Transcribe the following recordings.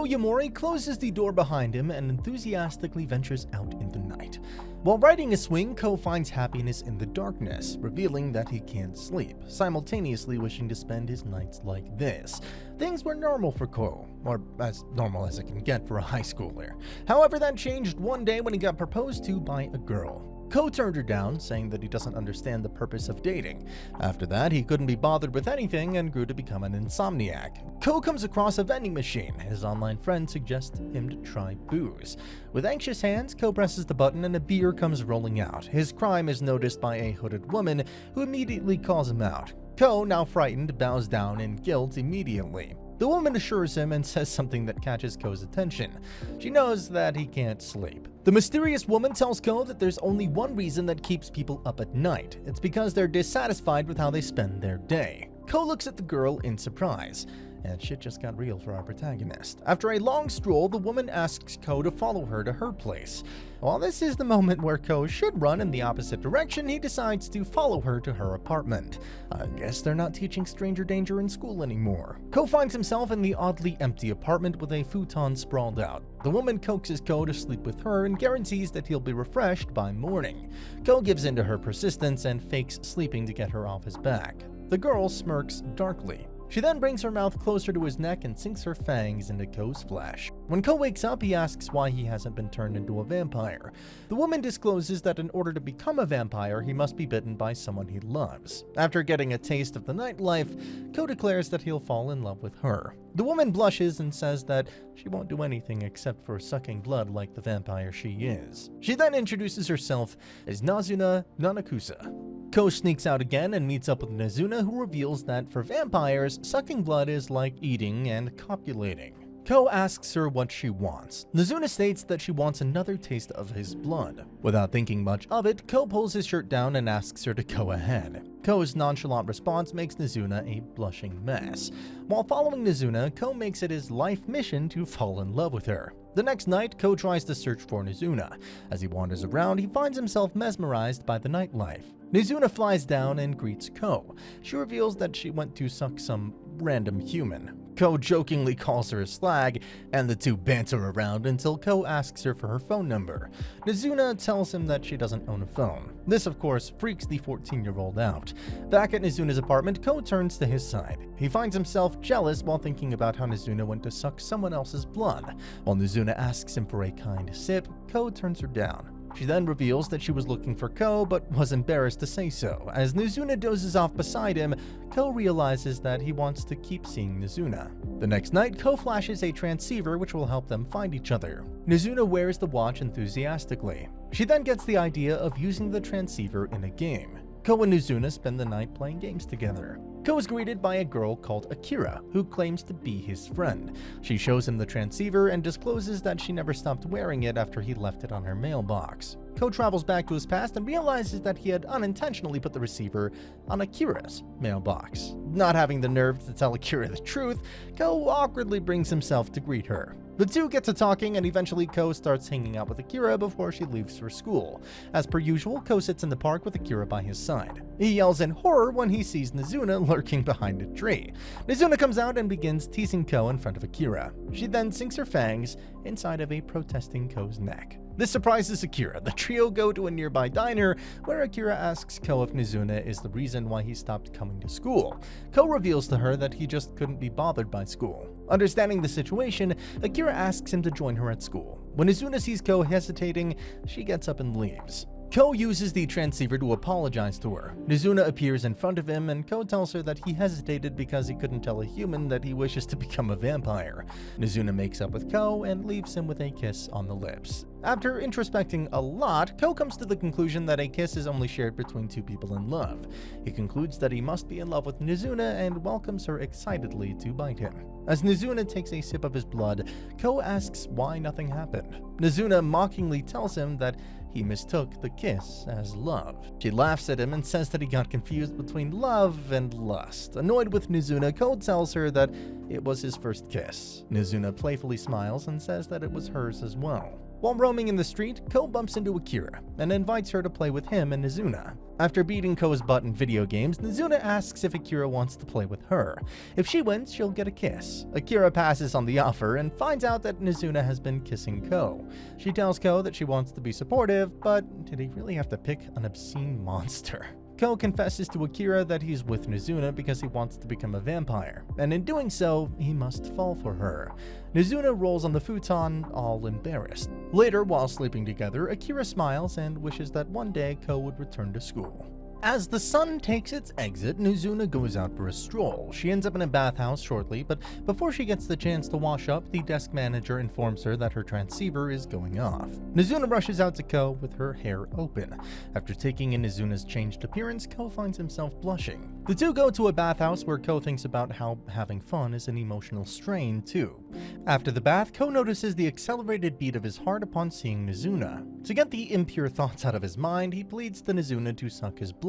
Yamori closes the door behind him and enthusiastically ventures out in the night. While riding a swing, Ko finds happiness in the darkness, revealing that he can't sleep, simultaneously wishing to spend his nights like this. Things were normal for Ko, or as normal as it can get for a high schooler. However, that changed one day when he got proposed to by a girl. Ko turned her down, saying that he doesn't understand the purpose of dating. After that, he couldn't be bothered with anything and grew to become an insomniac. Ko comes across a vending machine. His online friend suggests him to try booze. With anxious hands, Ko presses the button and a beer comes rolling out. His crime is noticed by a hooded woman, who immediately calls him out. Ko, now frightened, bows down in guilt immediately. The woman assures him and says something that catches Ko's attention. She knows that he can't sleep. The mysterious woman tells Ko that there's only one reason that keeps people up at night. It's because they're dissatisfied with how they spend their day. Ko looks at the girl in surprise. And shit just got real for our protagonist. After a long stroll, the woman asks Ko to follow her to her place. While this is the moment where Ko should run in the opposite direction, he decides to follow her to her apartment. I guess they're not teaching stranger danger in school anymore. Ko finds himself in the oddly empty apartment with a futon sprawled out. The woman coaxes Ko to sleep with her and guarantees that he'll be refreshed by morning. Ko gives in to her persistence and fakes sleeping to get her off his back. The girl smirks darkly. She then brings her mouth closer to his neck and sinks her fangs into Ko's flesh. When Ko wakes up, he asks why he hasn't been turned into a vampire. The woman discloses that in order to become a vampire, he must be bitten by someone he loves. After getting a taste of the nightlife, Ko declares that he'll fall in love with her. The woman blushes and says that she won't do anything except for sucking blood like the vampire she is. She then introduces herself as Nazuna Nanakusa. Ko sneaks out again and meets up with Nazuna, who reveals that for vampires, sucking blood is like eating and copulating. Ko asks her what she wants. Nazuna states that she wants another taste of his blood. Without thinking much of it, Ko pulls his shirt down and asks her to go ahead. Ko's nonchalant response makes Nazuna a blushing mess. While following Nazuna, Ko makes it his life mission to fall in love with her. The next night, Ko tries to search for Nazuna. As he wanders around, he finds himself mesmerized by the nightlife. Nazuna flies down and greets Ko. She reveals that she went to suck some random human. Ko jokingly calls her a slag, and the two banter around until Ko asks her for her phone number. Nazuna tells him that she doesn't own a phone. This, of course, freaks the 14-year-old out. Back at Nazuna's apartment, Ko turns to his side. He finds himself jealous while thinking about how Nazuna went to suck someone else's blood. While Nazuna asks him for a kind sip, Ko turns her down. She then reveals that she was looking for Ko, but was embarrassed to say so. As Nazuna dozes off beside him, Ko realizes that he wants to keep seeing Nazuna. The next night, Ko flashes a transceiver which will help them find each other. Nazuna wears the watch enthusiastically. She then gets the idea of using the transceiver in a game. Ko and Nazuna spend the night playing games together. Ko is greeted by a girl called Akira, who claims to be his friend. She shows him the transceiver and discloses that she never stopped wearing it after he left it on her mailbox. Ko travels back to his past and realizes that he had unintentionally put the receiver on Akira's mailbox. Not having the nerve to tell Akira the truth, Ko awkwardly brings himself to greet her. The two get to talking, and eventually Ko starts hanging out with Akira before she leaves for school. As per usual, Ko sits in the park with Akira by his side. He yells in horror when he sees Nazuna lurking behind a tree. Nazuna comes out and begins teasing Ko in front of Akira. She then sinks her fangs inside of a protesting Ko's neck. This surprises Akira. The trio go to a nearby diner, where Akira asks Ko if Nazuna is the reason why he stopped coming to school. Ko reveals to her that he just couldn't be bothered by school. Understanding the situation, Akira asks him to join her at school. When Nazuna sees Ko hesitating, she gets up and leaves. Ko uses the transceiver to apologize to her. Nazuna appears in front of him, and Ko tells her that he hesitated because he couldn't tell a human that he wishes to become a vampire. Nazuna makes up with Ko and leaves him with a kiss on the lips. After introspecting a lot, Ko comes to the conclusion that a kiss is only shared between two people in love. He concludes that he must be in love with Nazuna and welcomes her excitedly to bite him. As Nazuna takes a sip of his blood, Ko asks why nothing happened. Nazuna mockingly tells him that he mistook the kiss as love. She laughs at him and says that he got confused between love and lust. Annoyed with Nazuna, Ko tells her that it was his first kiss. Nazuna playfully smiles and says that it was hers as well. While roaming in the street, Ko bumps into Akira and invites her to play with him and Nazuna. After beating Ko's butt in video games, Nazuna asks if Akira wants to play with her. If she wins, she'll get a kiss. Akira passes on the offer and finds out that Nazuna has been kissing Ko. She tells Ko that she wants to be supportive, but did he really have to pick an obscene monster? Ko confesses to Akira that he's with Nazuna because he wants to become a vampire, and in doing so, he must fall for her. Nazuna rolls on the futon, all embarrassed. Later, while sleeping together, Akira smiles and wishes that one day Ko would return to school. As the sun takes its exit, Nazuna goes out for a stroll. She ends up in a bathhouse shortly, but before she gets the chance to wash up, the desk manager informs her that her transceiver is going off. Nazuna rushes out to Ko with her hair open. After taking in Nazuna's changed appearance, Ko finds himself blushing. The two go to a bathhouse where Ko thinks about how having fun is an emotional strain too. After the bath, Ko notices the accelerated beat of his heart upon seeing Nazuna. To get the impure thoughts out of his mind, he pleads to Nazuna to suck his blood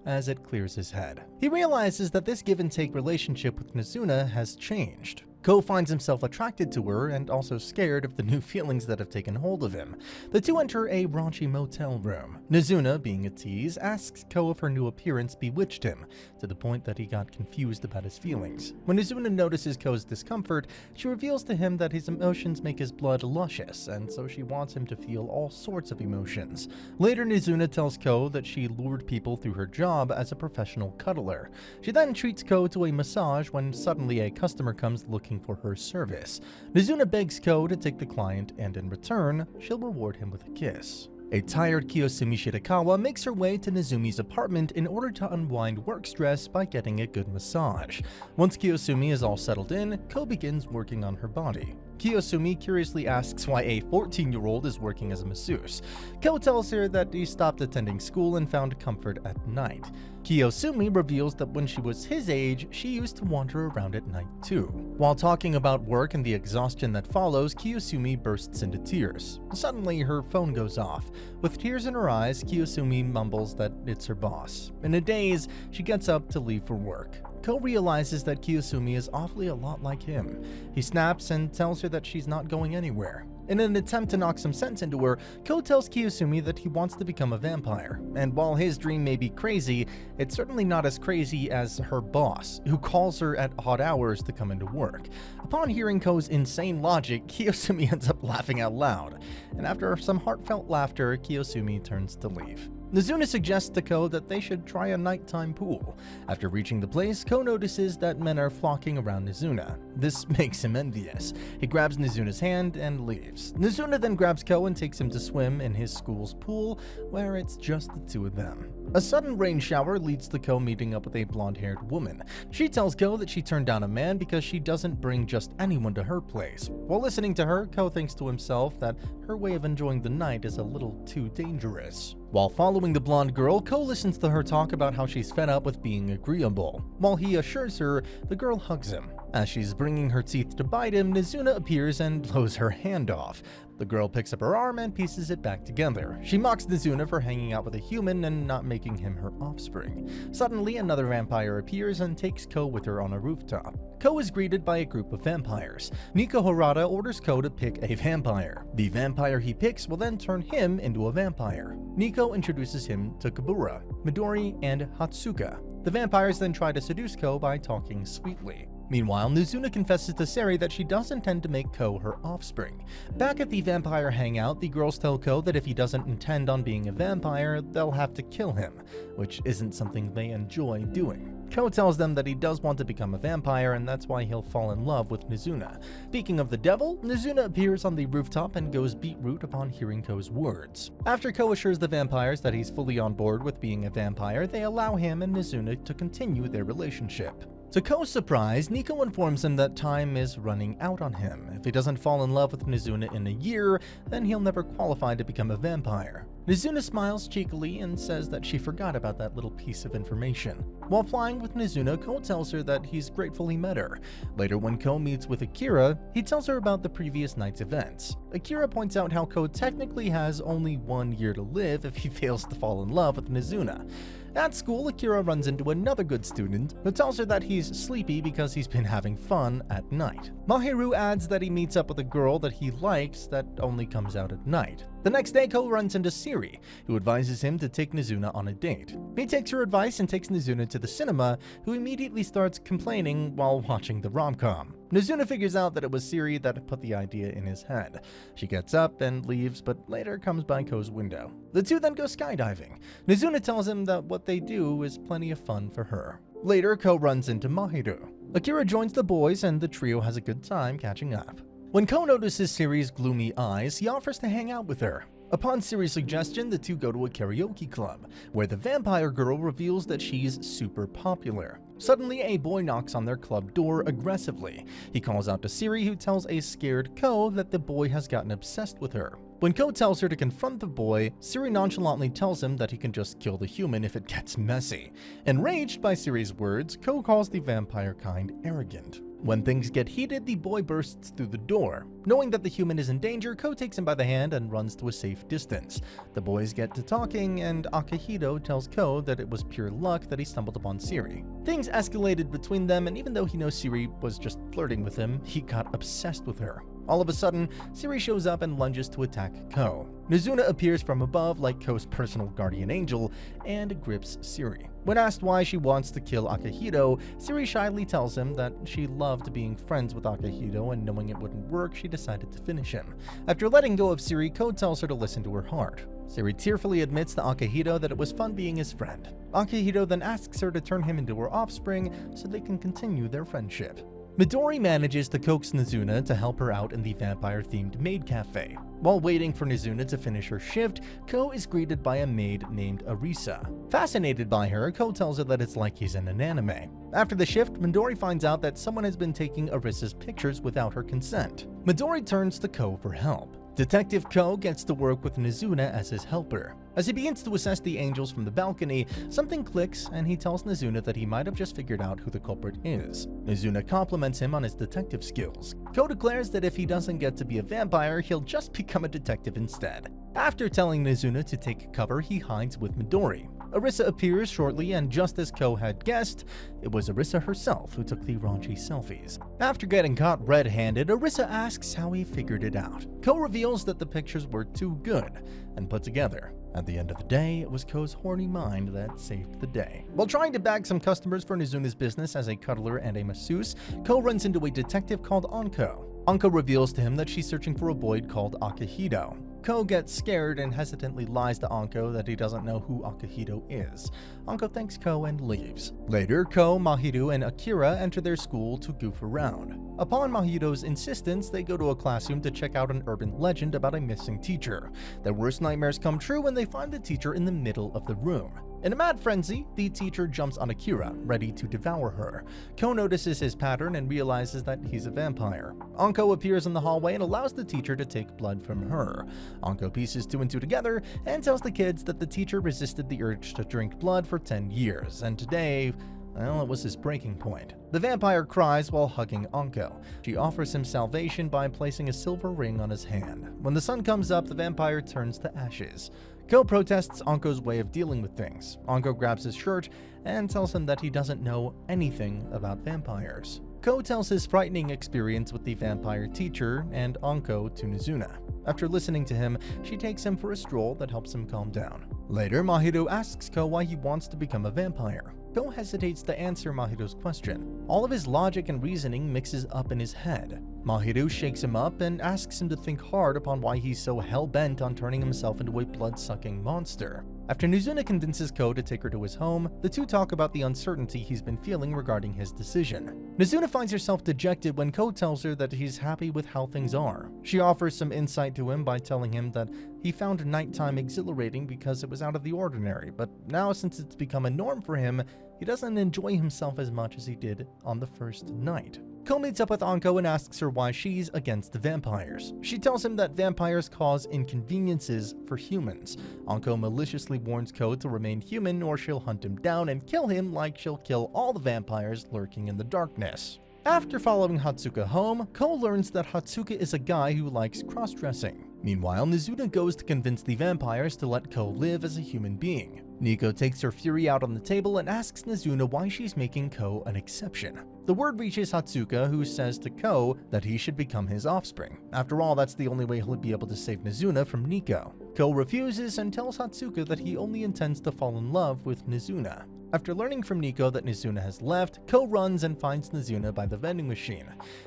as it clears his head. He realizes that this give-and-take relationship with Nazuna has changed. Ko finds himself attracted to her and also scared of the new feelings that have taken hold of him. The two enter a raunchy motel room. Nazuna, being a tease, asks Ko if her new appearance bewitched him, to the point that he got confused about his feelings. When Nazuna notices Ko's discomfort, she reveals to him that his emotions make his blood luscious, and so she wants him to feel all sorts of emotions. Later, Nazuna tells Ko that she lured people through her job as a professional cuddler. She then treats Ko to a massage when suddenly a customer comes looking for her service. Nazuna begs Ko to take the client, and in return, she'll reward him with a kiss. A tired Kiyosumi Shirakawa makes her way to Nazumi's apartment in order to unwind work stress by getting a good massage. Once Kiyosumi is all settled in, Ko begins working on her body. Kiyosumi curiously asks why a 14-year-old is working as a masseuse. Ko tells her that he stopped attending school and found comfort at night. Kiyosumi reveals that when she was his age, she used to wander around at night too. While talking about work and the exhaustion that follows, Kiyosumi bursts into tears. Suddenly, her phone goes off. With tears in her eyes, Kiyosumi mumbles that it's her boss. In a daze, she gets up to leave for work. Ko realizes that Kiyosumi is awfully a lot like him. He snaps and tells her that she's not going anywhere. In an attempt to knock some sense into her, Ko tells Kiyosumi that he wants to become a vampire, and while his dream may be crazy, it's certainly not as crazy as her boss, who calls her at odd hours to come into work. Upon hearing Ko's insane logic, Kiyosumi ends up laughing out loud, and after some heartfelt laughter, Kiyosumi turns to leave. Nazuna suggests to Ko that they should try a nighttime pool. After reaching the place, Ko notices that men are flocking around Nazuna. This makes him envious. He grabs Nazuna's hand and leaves. Nazuna then grabs Ko and takes him to swim in his school's pool, where it's just the two of them. A sudden rain shower leads to Ko meeting up with a blonde-haired woman. She tells Ko that she turned down a man because she doesn't bring just anyone to her place. While listening to her, Ko thinks to himself that her way of enjoying the night is a little too dangerous. While following the blonde girl, Ko listens to her talk about how she's fed up with being agreeable. While he assures her, the girl hugs him. As she's bringing her teeth to bite him, Nazuna appears and blows her hand off. The girl picks up her arm and pieces it back together. She mocks Nazuna for hanging out with a human and not making him her offspring. Suddenly, another vampire appears and takes Ko with her on a rooftop. Ko is greeted by a group of vampires. Nico Harada orders Ko to pick a vampire. The vampire he picks will then turn him into a vampire. Nico introduces him to Kabura, Midori, and Hatsuka. The vampires then try to seduce Ko by talking sweetly. Meanwhile, Nazuna confesses to Seri that she does intend to make Ko her offspring. Back at the vampire hangout, the girls tell Ko that if he doesn't intend on being a vampire, they'll have to kill him, which isn't something they enjoy doing. Ko tells them that he does want to become a vampire, and that's why he'll fall in love with Nazuna. Speaking of the devil, Nazuna appears on the rooftop and goes beetroot upon hearing Ko's words. After Ko assures the vampires that he's fully on board with being a vampire, they allow him and Nazuna to continue their relationship. To Ko's surprise, Nico informs him that time is running out on him. If he doesn't fall in love with Nazuna in a year, then he'll never qualify to become a vampire. Nazuna smiles cheekily and says that she forgot about that little piece of information. While flying with Nazuna, Ko tells her that he's grateful he met her. Later, when Ko meets with Akira, he tells her about the previous night's events. Akira points out how Ko technically has only 1 year to live if he fails to fall in love with Nazuna. At school, Akira runs into another good student who tells her that he's sleepy because he's been having fun at night. Mahiru adds that he meets up with a girl that he likes that only comes out at night. The next day, Ko runs into Siri, who advises him to take Nazuna on a date. He takes her advice and takes Nazuna to the cinema, who immediately starts complaining while watching the rom-com. Nazuna figures out that it was Siri that put the idea in his head. She gets up and leaves, but later comes by Ko's window. The two then go skydiving. Nazuna tells him that what they do is plenty of fun for her. Later, Ko runs into Mahiru. Akira joins the boys and the trio has a good time catching up. When Ko notices Siri's gloomy eyes, he offers to hang out with her. Upon Siri's suggestion, the two go to a karaoke club, where the vampire girl reveals that she's super popular. Suddenly, a boy knocks on their club door aggressively. He calls out to Siri, who tells a scared Ko that the boy has gotten obsessed with her. When Ko tells her to confront the boy, Siri nonchalantly tells him that he can just kill the human if it gets messy. Enraged by Siri's words, Ko calls the vampire kind arrogant. When things get heated, the boy bursts through the door. Knowing that the human is in danger, Ko takes him by the hand and runs to a safe distance. The boys get to talking, and Akihito tells Ko that it was pure luck that he stumbled upon Siri. Things escalated between them, and even though he knows Siri was just flirting with him, he got obsessed with her. All of a sudden, Siri shows up and lunges to attack Ko. Nazuna appears from above like Ko's personal guardian angel and grips Siri. When asked why she wants to kill Akihito, Siri shyly tells him that she loved being friends with Akihito, and knowing it wouldn't work, she decided to finish him. After letting go of Siri, Ko tells her to listen to her heart. Siri tearfully admits to Akihito that it was fun being his friend. Akihito then asks her to turn him into her offspring so they can continue their friendship. Midori manages to coax Nazuna to help her out in the vampire-themed maid cafe. While waiting for Nazuna to finish her shift, Ko is greeted by a maid named Arisa. Fascinated by her, Ko tells her that it's like he's in an anime. After the shift, Midori finds out that someone has been taking Arisa's pictures without her consent. Midori turns to Ko for help. Detective Ko gets to work with Nazuna as his helper. As he begins to assess the angels from the balcony, something clicks and he tells Nazuna that he might have just figured out who the culprit is. Nazuna compliments him on his detective skills. Ko declares that if he doesn't get to be a vampire, he'll just become a detective instead. After telling Nazuna to take cover, he hides with Midori. Arisa appears shortly, and just as Ko had guessed, it was Arisa herself who took the raunchy selfies. After getting caught red-handed, Arisa asks how he figured it out. Ko reveals that the pictures were too good and put together. At the end of the day, it was Ko's horny mind that saved the day. While trying to bag some customers for Nazuna's business as a cuddler and a masseuse, Ko runs into a detective called Anko. Anko reveals to him that she's searching for a boy called Akihito. Ko gets scared and hesitantly lies to Anko that he doesn't know who Akihito is. Anko thanks Ko and leaves. Later, Ko, Mahiru, and Akira enter their school to goof around. Upon Mahiru's insistence, they go to a classroom to check out an urban legend about a missing teacher. Their worst nightmares come true when they find the teacher in the middle of the room. In a mad frenzy, the teacher jumps on Akira, ready to devour her. Ko notices his pattern and realizes that he's a vampire. Anko appears in the hallway and allows the teacher to take blood from her. Anko pieces two and two together and tells the kids that the teacher resisted the urge to drink blood for 10 years, and today, well, it was his breaking point. The vampire cries while hugging Anko. She offers him salvation by placing a silver ring on his hand. When the sun comes up, the vampire turns to ashes. Ko protests Anko's way of dealing with things. Anko grabs his shirt and tells him that he doesn't know anything about vampires. Ko tells his frightening experience with the vampire teacher and Anko to Nazuna. After listening to him, she takes him for a stroll that helps him calm down. Later, Mahiru asks Ko why he wants to become a vampire. Ko hesitates to answer Mahiru's question. All of his logic and reasoning mixes up in his head. Mahiru shakes him up and asks him to think hard upon why he's so hell-bent on turning himself into a blood-sucking monster. After Nazuna convinces Ko to take her to his home, the two talk about the uncertainty he's been feeling regarding his decision. Nazuna finds herself dejected when Ko tells her that he's happy with how things are. She offers some insight to him by telling him that he found nighttime exhilarating because it was out of the ordinary, but now since it's become a norm for him, he doesn't enjoy himself as much as he did on the first night. Ko meets up with Anko and asks her why she's against the vampires. She tells him that vampires cause inconveniences for humans. Anko maliciously warns Ko to remain human or she'll hunt him down and kill him like she'll kill all the vampires lurking in the darkness. After following Hatsuka home, Ko learns that Hatsuka is a guy who likes cross-dressing. Meanwhile, Nazuna goes to convince the vampires to let Ko live as a human being. Nico takes her fury out on the table and asks Nazuna why she's making Ko an exception. The word reaches Hatsuka, who says to Ko that he should become his offspring. After all, that's the only way he'll be able to save Nazuna from Nico. Ko refuses and tells Hatsuka that he only intends to fall in love with Nazuna. After learning from Nico that Nazuna has left, Ko runs and finds Nazuna by the vending machine.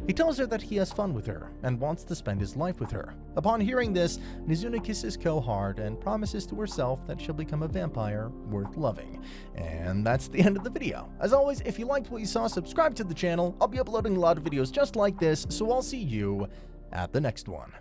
He tells her that he has fun with her and wants to spend his life with her. Upon hearing this, Nazuna kisses Ko hard and promises to herself that she'll become a vampire worth loving. And that's the end of the video. As always, if you liked what you saw, subscribe to the channel. I'll be uploading a lot of videos just like this, so I'll see you at the next one.